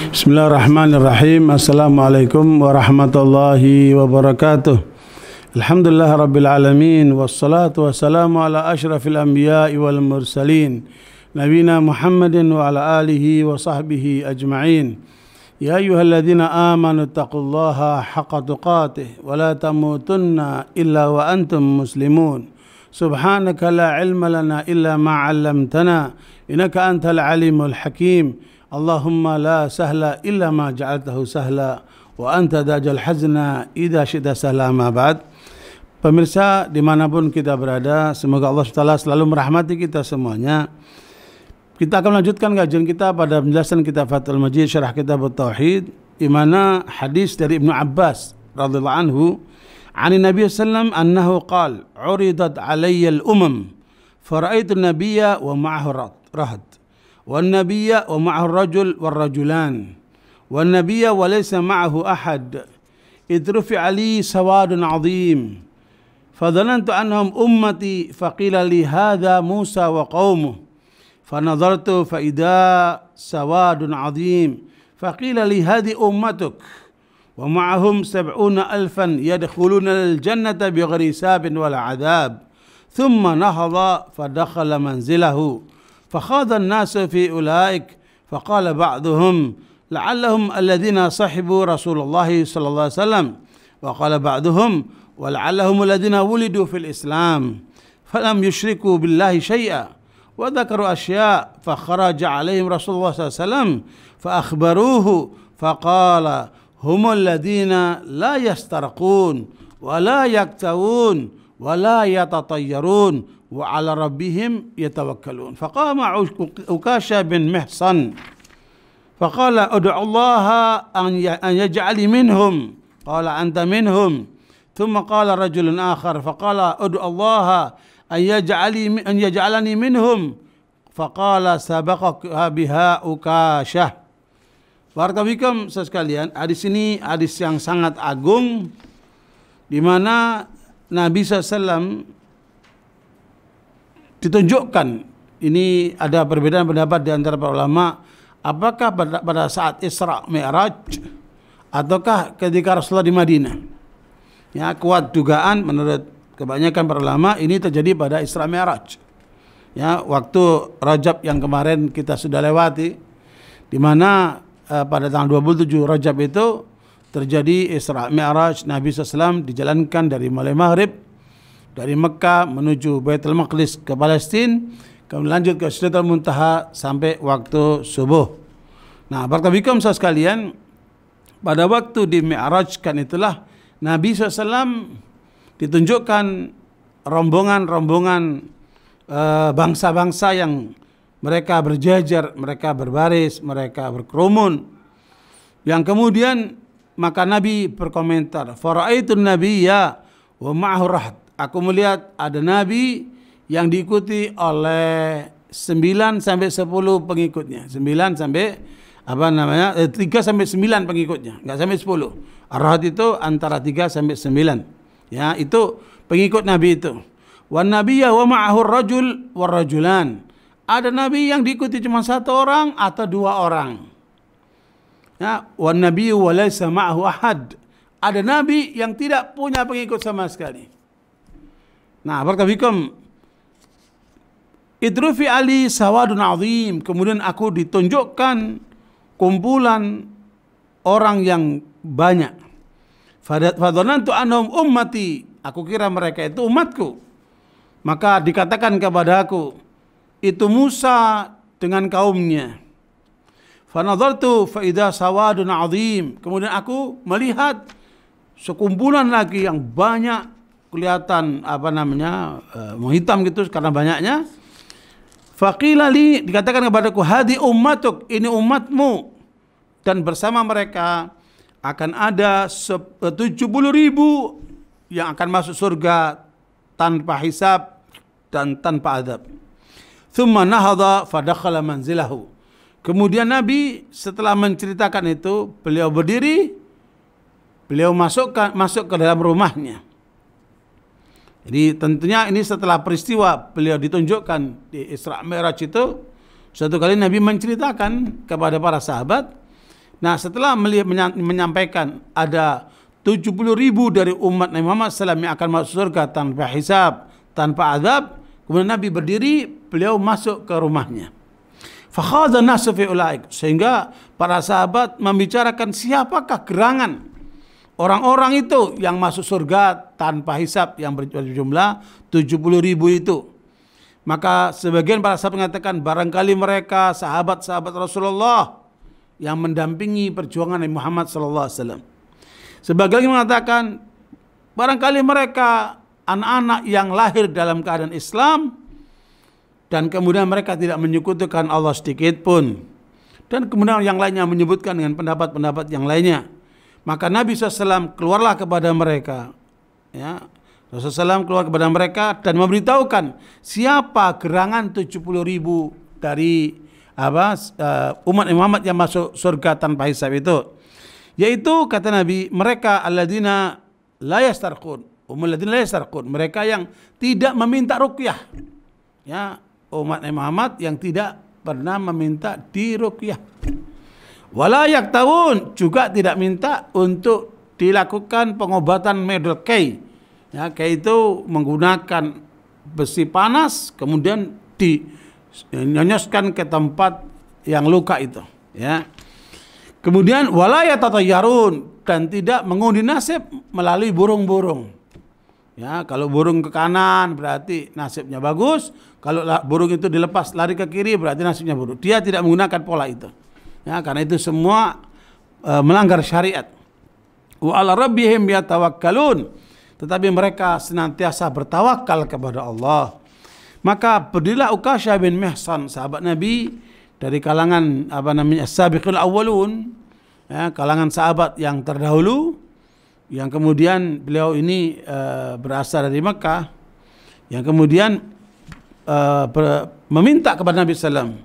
Bismillahirrahmanirrahim. Assalamualaikum warahmatullahi wabarakatuh. Alhamdulillah rabbil alamin. Wassalatu wassalamu ala ashrafil anbiya'i wal mursalin, nabina Muhammadin wa ala alihi wa sahbihi ajma'in. Ya ayyuhalladzina amanu taqullaha haqqa tuqatih wa la tamutunna illa wa antum muslimun. Subhanaka la ilma lana illa ma 'allamtana innaka antal alimul hakim. Allahumma la sahla illa ma ja'altahu sahla wa anta dajal hazna idha syida sahla ma ba'd. Pemirsa dimanapun kita berada, semoga Allah SWT selalu merahmati kita semuanya. Kita akan melanjutkan kajian kita pada penjelasan kitab Fathul Majid syarah kitab Tauhid, di mana hadis dari Ibnu Abbas radhiyallahu anhu ani Nabi sallam annahu qala uridat alayya al-umam fara'aitu an-nabiyya wa ma'ahu rahd والنبي ومعه الرجل والرجلان والنبي وليس معه أحد إذ رفع لي سواد عظيم فظننت أنهم أمتي فقيل لي هذا موسى وقومه فنظرت فإذا سواد عظيم فقيل لي هذه أمتك ومعهم 70,000 يدخلون الجنة بغير حساب ولا عذاب ثم نهض فدخل منزله فخاض الناس في أولئك فقال بعضهم لعلهم الذين صحبوا رسول الله صلى الله عليه وسلم وقال بعضهم ولعلهم الذين ولدوا في الإسلام فلم يشركوا بالله شيئا وذكروا أشياء فخرج عليهم رسول الله صلى الله عليه وسلم فأخبروه فقال هم الذين لا يسترقون ولا يكتوون ولا يتطيرون وعلى ربهم يتوكلون فقام عكاشة بن محصن فقال ادعو الله أن يجعلني منهم قال أنت منهم ثم قال رجل آخر فقال ادعو الله أن يجعلني منهم فقال سبقك بها عكاشة. Barakallahu sekalian, hadis ini hadis yang sangat agung, di mana Nabi SAW ditunjukkan. Ini ada perbedaan pendapat di antara para ulama, apakah pada saat Isra Mi'raj ataukah ketika Rasulullah di Madinah. Ya, kuat dugaan menurut kebanyakan para ulama ini terjadi pada Isra Mi'raj. Ya, waktu Rajab yang kemarin kita sudah lewati, di mana pada tanggal 27 Rajab itu terjadi Isra Mi'raj. Nabi SAW dijalankan dari mulai maghrib dari Mekah menuju Baitul Maqdis ke Palestina, kemudian lanjut ke Sidratul Muntaha sampai waktu subuh. Nah, barakallahu sekalian, pada waktu di Mi'rajkan itulah Nabi SAW ditunjukkan rombongan-rombongan bangsa-bangsa yang mereka berjajar, mereka berbaris, mereka berkerumun. Yang kemudian maka Nabi berkomentar, "Fara'aitun nabiyya wa ma'ahu rahd." Aku melihat ada nabi yang diikuti oleh 9 sampai 10 pengikutnya. 9 sampai 3 sampai 9 pengikutnya, enggak sampai 10. Ar-rahd itu antara 3 sampai 9. Ya, itu pengikut nabi itu. Wan nabiyya wa ma'ahu rajul war rajulan. Ada nabi yang diikuti cuma 1 orang atau 2 orang. Ya, wan nabiyyu wa laysa ma'ahu ahad. Ada nabi yang tidak punya pengikut sama sekali. Nah, barakallahu idrufi ali sawadun azim. Kemudian aku ditunjukkan kumpulan orang yang banyak. Fadhanantu annahum ummati. Aku kira mereka itu umatku. Maka dikatakan kepada aku, itu Musa dengan kaumnya. Fanadhartu fa idza sawadun azim. Kemudian aku melihat sekumpulan lagi yang banyak, kelihatan menghitam gitu karena banyaknya. Faqila li, dikatakan kepadaku, hadi ummatuk, ini umatmu, dan bersama mereka akan ada 70.000 yang akan masuk surga tanpa hisab dan tanpa adab. Thumma nahadha fadakhala manzilahu. Kemudian Nabi setelah menceritakan itu, beliau berdiri, beliau masuk ke dalam rumahnya. Jadi tentunya ini setelah peristiwa beliau ditunjukkan di Isra Mi'raj itu, suatu kali Nabi menceritakan kepada para sahabat Nah, setelah menyampaikan ada 70.000 dari umat Nabi Muhammad SAW yang akan masuk surga tanpa hisab, tanpa azab, kemudian Nabi berdiri, beliau masuk ke rumahnya. Fakhadha nasu fi ulaik, sehingga para sahabat membicarakan siapakah gerangan orang-orang itu yang masuk surga tanpa hisab yang berjumlah 70.000 itu. Maka sebagian para sahabat mengatakan barangkali mereka sahabat-sahabat Rasulullah yang mendampingi perjuangan Nabi Muhammad SAW. Sebagian lagi mengatakan barangkali mereka anak-anak yang lahir dalam keadaan Islam dan kemudian mereka tidak menyekutukan Allah sedikit pun. Dan kemudian yang lainnya menyebutkan dengan pendapat-pendapat yang lainnya. Maka Nabi SAW keluarlah kepada mereka. Ya, Rasulullah SAW keluar kepada mereka dan memberitahukan siapa gerangan 70.000 dari umat Muhammad yang masuk surga tanpa hisab itu. Yaitu kata Nabi, mereka alladzina la yastarqun, alladzina la yastarqun, mereka yang tidak meminta ruqyah. Ya, umat Muhammad yang tidak pernah meminta diruqyah. Wala yaktawun, juga tidak minta untuk dilakukan pengobatan medul kay. Ya, kay itu menggunakan besi panas kemudian dinyonyoskan ke tempat yang luka itu. Ya. Kemudian wala yatatayyarun, dan tidak mengundi nasib melalui burung-burung. Ya, kalau burung ke kanan berarti nasibnya bagus, kalau burung itu dilepas lari ke kiri berarti nasibnya buruk. Dia tidak menggunakan pola itu. Ya, karena itu semua melanggar syariat. Wa 'ala rabbihim yatawakkalun, tetapi mereka senantiasa bertawakal kepada Allah. Maka berdirilah Uqasyah bin Mihsan, sahabat Nabi dari kalangan as-sabiqul awwalun, ya, kalangan sahabat yang terdahulu, yang kemudian beliau ini berasal dari Mekah, yang kemudian meminta kepada Nabi SAW,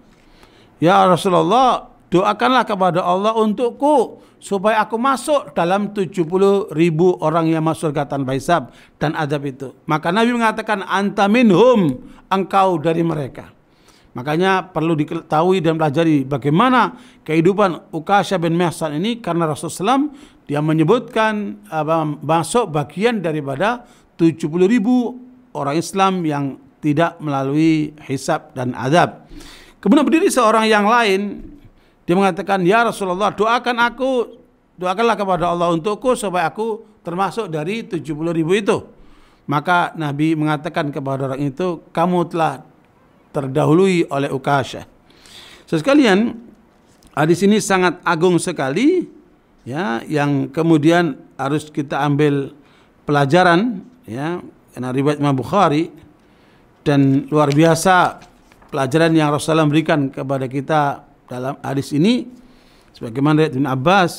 ya Rasulullah, doakanlah kepada Allah untukku supaya aku masuk dalam 70.000 orang yang masuk surga tanpa hisab dan adab itu. Maka Nabi mengatakan anta minhum, engkau dari mereka. Makanya perlu diketahui dan pelajari bagaimana kehidupan Uqasyah bin Mihsan ini, karena Rasulullah SAW dia menyebutkan masuk bagian daripada 70.000 orang Islam yang tidak melalui hisab dan adab. Kemudian berdiri seorang yang lain, dia mengatakan, ya Rasulullah, doakanlah kepada Allah untukku supaya aku termasuk dari 70.000 itu. Maka Nabi mengatakan kepada orang itu, kamu telah terdahului oleh Uqasyah. Sekalian, hadis ini sangat agung sekali, ya, yang kemudian harus kita ambil pelajaran, ya, karena riwayat Imam Bukhari, dan luar biasa pelajaran yang Rasulullah berikan kepada kita dalam hadis ini, sebagaimana riwayat Ibn Abbas,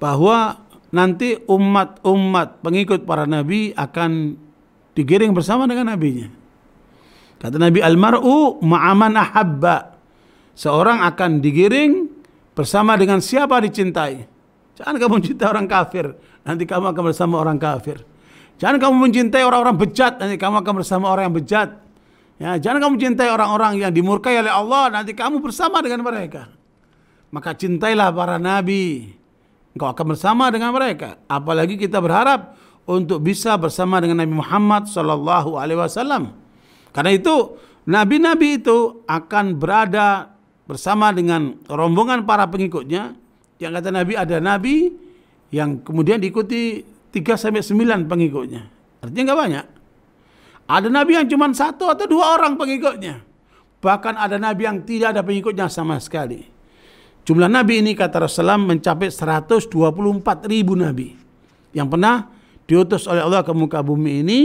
bahwa nanti umat-umat pengikut para nabi akan digiring bersama dengan nabinya. Kata Nabi, almar'u ma'aman ahabba, seorang akan digiring bersama dengan siapa dicintai. Jangan kamu mencintai orang kafir, nanti kamu akan bersama orang kafir. Jangan kamu mencintai orang-orang bejat, nanti kamu akan bersama orang yang bejat. Ya, jangan kamu cintai orang-orang yang dimurkai oleh Allah, nanti kamu bersama dengan mereka. Maka cintailah para nabi, engkau akan bersama dengan mereka. Apalagi kita berharap untuk bisa bersama dengan Nabi Muhammad SAW. Karena itu nabi-nabi itu akan berada bersama dengan rombongan para pengikutnya. Yang kata Nabi, ada nabi yang kemudian diikuti 3-9 pengikutnya. Artinya enggak banyak. Ada nabi yang cuma 1 atau 2 orang pengikutnya. Bahkan ada nabi yang tidak ada pengikutnya sama sekali. Jumlah nabi ini kata Rasulullah mencapai 124.000 nabi yang pernah diutus oleh Allah ke muka bumi ini.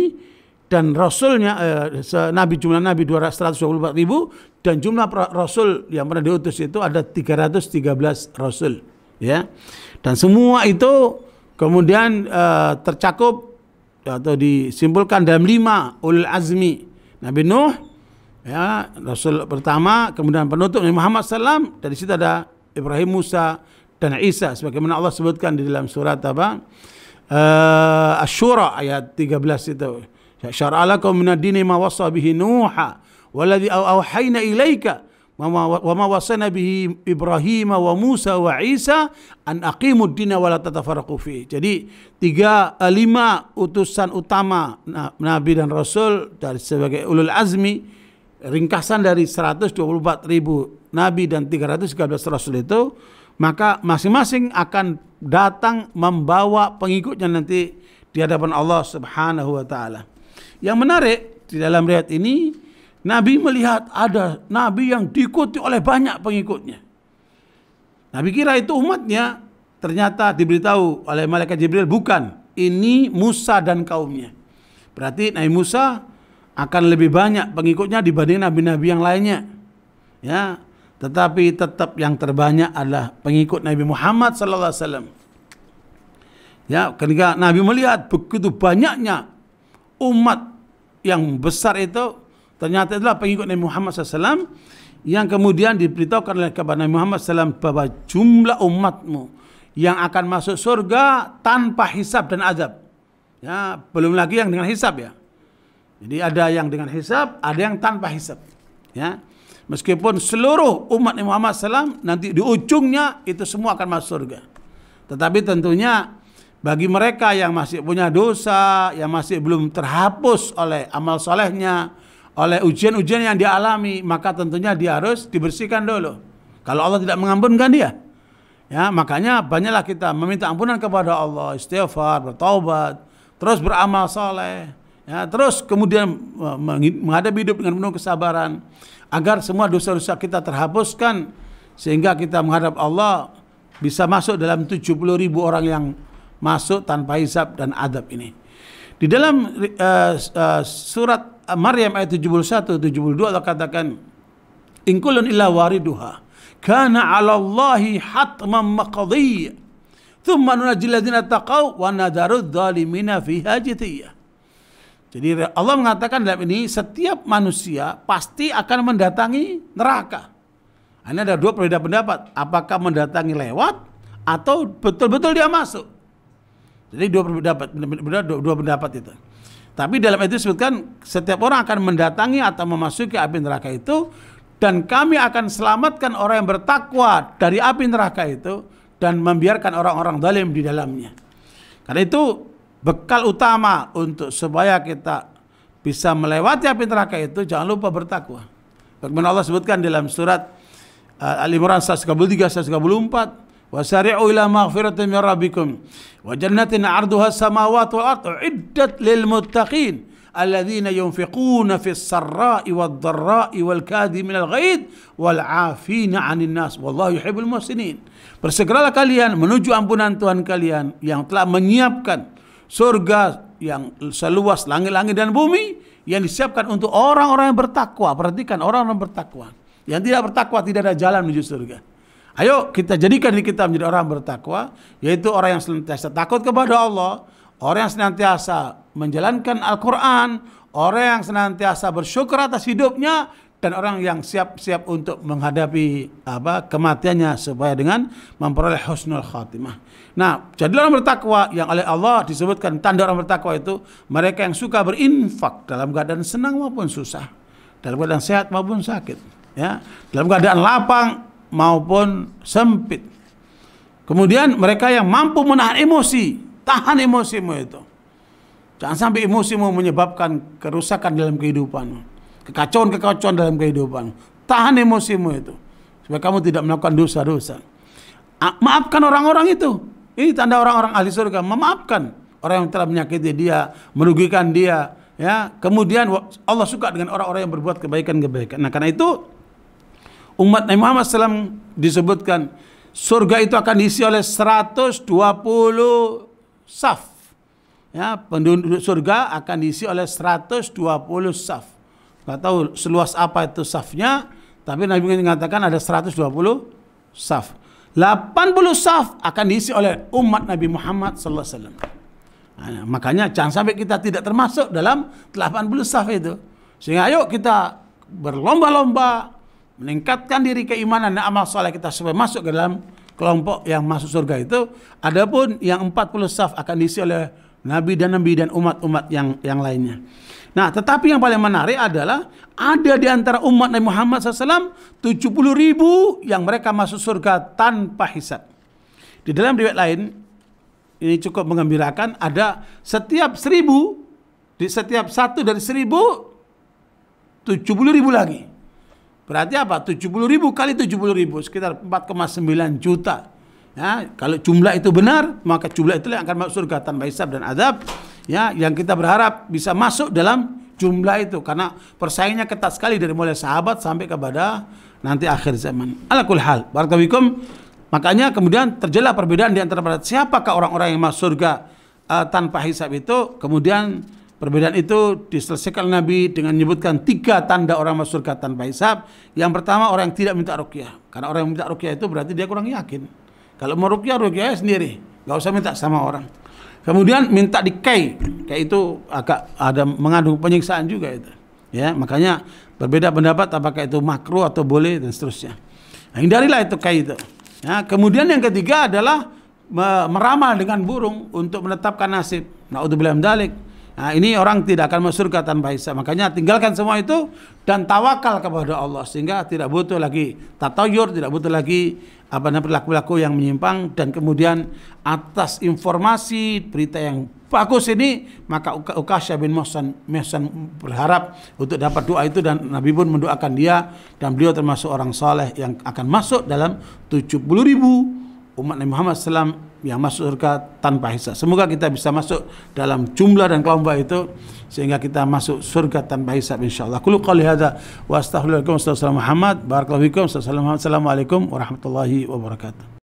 Dan rasulnya, jumlah nabi 124.000, dan jumlah rasul yang pernah diutus itu ada 313 rasul. Ya. Dan semua itu kemudian tercakup atau disimpulkan dalam 5 ulul azmi. Nabi Nuh, ya, Rasul pertama, kemudian penutup Nabi Muhammad SAW. Dari situ ada Ibrahim, Musa, dan Isa, sebagaimana Allah sebutkan di dalam surat Asy-Syura ayat 13 itu. Syara'a lakum minad dini ma wassa bihi Nuha walladzi auhayna ilaika wa ma wasana bihi Ibrahim wa Musa wa Isa an aqimud dina wa la tatafarraqu fi. Jadi 5 utusan utama nabi dan rasul dari sebagai ulul azmi, ringkasan dari 124.000 nabi dan 313 rasul itu, maka masing-masing akan datang membawa pengikutnya nanti di hadapan Allah Subhanahu wa taala. Yang menarik di dalam riwayat ini, Nabi melihat ada Nabi yang diikuti oleh banyak pengikutnya. Nabi kira itu umatnya, ternyata diberitahu oleh malaikat Jibril, bukan, ini Musa dan kaumnya. Berarti Nabi Musa akan lebih banyak pengikutnya dibanding nabi-nabi yang lainnya. Ya, tetapi tetap yang terbanyak adalah pengikut Nabi Muhammad sallallahu alaihi wasallam. Ya, ketika Nabi melihat begitu banyaknya umat yang besar itu, ternyata itulah pengikut Nabi Muhammad SAW, yang kemudian diberitahukan oleh kepada Nabi Muhammad SAW bahwa jumlah umatmu yang akan masuk surga tanpa hisab dan azab. Ya, belum lagi yang dengan hisab ya. Jadi ada yang dengan hisab, ada yang tanpa hisab. Ya, meskipun seluruh umat Nabi Muhammad SAW nanti di ujungnya itu semua akan masuk surga. Tetapi tentunya bagi mereka yang masih punya dosa, yang masih belum terhapus oleh amal solehnya, oleh ujian-ujian yang dialami, maka tentunya dia harus dibersihkan dulu. Kalau Allah tidak mengampunkan dia, ya, makanya banyaklah kita meminta ampunan kepada Allah, istighfar, bertaubat, terus beramal soleh, ya, terus kemudian menghadapi hidup dengan penuh kesabaran, agar semua dosa-dosa kita terhapuskan, sehingga kita menghadap Allah bisa masuk dalam 70.000 orang yang masuk tanpa hisab dan adab ini. Di dalam surat Maryam ayat 71-72 Allah katakan, in kullun illa wariduha kana 'ala Allahi hatman maqdiyya thumma nunajjil ladzina taqaw wa nadharu adh-dhalimina fiha jithiyya. Jadi Allah mengatakan dalam ini setiap manusia pasti akan mendatangi neraka. Ini ada 2 perbedaan pendapat, apakah mendatangi lewat atau betul-betul dia masuk. Jadi 2 pendapat itu. Tapi dalam itu disebutkan setiap orang akan mendatangi atau memasuki api neraka itu, dan kami akan selamatkan orang yang bertakwa dari api neraka itu dan membiarkan orang-orang zalim di dalamnya. Karena itu bekal utama untuk supaya kita bisa melewati api neraka itu, jangan lupa bertakwa. Bagaimana Allah sebutkan dalam surat Al-Imran 133-134, wasari'u ila maghfiratin min rabbikum wa jannatin 'arduha as-samawati wal ardu 'iddat lil muttaqin alladzina yunfiquna fis sarra'i wad dharra'i wal kadhiminal ghaidh wal 'afina 'anil nas wallahu yuhibbul muhsinin. Bersegeralah kalian menuju ampunan Tuhan kalian yang telah menyiapkan surga yang seluas langit-langit dan bumi, yang disiapkan untuk orang-orang yang bertakwa. Perhatikan, orang-orang bertakwa. Yang tidak bertakwa tidak ada jalan menuju surga. Ayo kita jadikan diri kita menjadi orang bertakwa, yaitu orang yang senantiasa takut kepada Allah, orang yang senantiasa menjalankan Al-Quran, orang yang senantiasa bersyukur atas hidupnya, dan orang yang siap-siap untuk menghadapi kematiannya supaya dengan memperoleh husnul khatimah. Nah, jadilah orang bertakwa yang oleh Allah disebutkan tanda orang bertakwa itu mereka yang suka berinfak dalam keadaan senang maupun susah, dalam keadaan sehat maupun sakit, ya, dalam keadaan lapang maupun sempit. Kemudian mereka yang mampu menahan emosi, tahan emosimu itu. Jangan sampai emosimu menyebabkan kerusakan dalam kehidupanmu, kekacauan dalam kehidupanmu. Tahan emosimu itu supaya kamu tidak melakukan dosa-dosa. Maafkan orang-orang itu. Ini tanda orang-orang ahli surga, memaafkan orang yang telah menyakiti dia, merugikan dia, ya. Kemudian Allah suka dengan orang-orang yang berbuat kebaikan-kebaikan. Nah, karena itu umat Nabi Muhammad SAW disebutkan surga itu akan diisi oleh 120 saf. Ya, penduduk surga akan diisi oleh 120 saf. Nggak tahu seluas apa itu safnya, tapi Nabi mengatakan ada 120 saf. 80 saf akan diisi oleh umat Nabi Muhammad SAW. Nah, makanya jangan sampai kita tidak termasuk dalam 80 saf itu. Sehingga ayo kita berlomba-lomba meningkatkan diri keimanan dan amal saleh kita supaya masuk ke dalam kelompok yang masuk surga itu. Adapun yang 40 saf akan diisi oleh Nabi dan umat-umat yang lainnya. Nah, tetapi yang paling menarik adalah ada di antara umat Nabi Muhammad SAW 70.000 yang mereka masuk surga tanpa hisab. Di dalam riwayat lain, ini cukup menggembirakan, ada setiap 1.000, di setiap satu dari 1.000, 70.000 lagi. Berarti apa? 70.000 kali 70.000, sekitar 4,9 juta. Ya, kalau jumlah itu benar, maka jumlah itu yang akan masuk surga tanpa hisab dan azab. Ya, yang kita berharap bisa masuk dalam jumlah itu, karena persaingannya ketat sekali dari mulai sahabat sampai kepada nanti akhir zaman. Ala kulli hal, barakallahu fikum. Makanya kemudian terjadilah perbedaan di antara siapakah orang-orang yang masuk surga tanpa hisab itu. Kemudian perbedaan itu diselesaikan Nabi dengan menyebutkan 3 tanda orang masuk surga tanpa hisab. Yang pertama, orang yang tidak minta ruqyah. Karena orang yang minta ruqyah itu berarti dia kurang yakin. Kalau mau ruqyah sendiri, nggak usah minta sama orang. Kemudian minta dikai, kayak itu agak ada mengandung penyiksaan juga itu. Ya, makanya berbeda pendapat apakah itu makruh atau boleh dan seterusnya. Nah, hindarilah itu kai itu. Ya, kemudian yang ketiga adalah meramal dengan burung untuk menetapkan nasib. Naudzubillah min dzalik. Nah, ini orang tidak akan masuk surga tanpa hisab. Makanya tinggalkan semua itu dan tawakal kepada Allah, sehingga tidak butuh lagi tatayur, tidak butuh lagi perilaku-perilaku yang menyimpang. Dan kemudian atas informasi berita yang bagus ini, maka Uqasyah bin Mihsan berharap untuk dapat doa itu, dan Nabi pun mendoakan dia, dan beliau termasuk orang saleh yang akan masuk dalam 70.000 umat Nabi Muhammad SAW yang masuk surga tanpa hisab. Semoga kita bisa masuk dalam jumlah dan kelompok itu, sehingga kita masuk surga tanpa hisab insyaallah. Qul qouli hadza wa astaghfirullahi wa astaghfiru Muhammad. Barakallahu fikum. Assalamualaikum warahmatullahi wabarakatuh.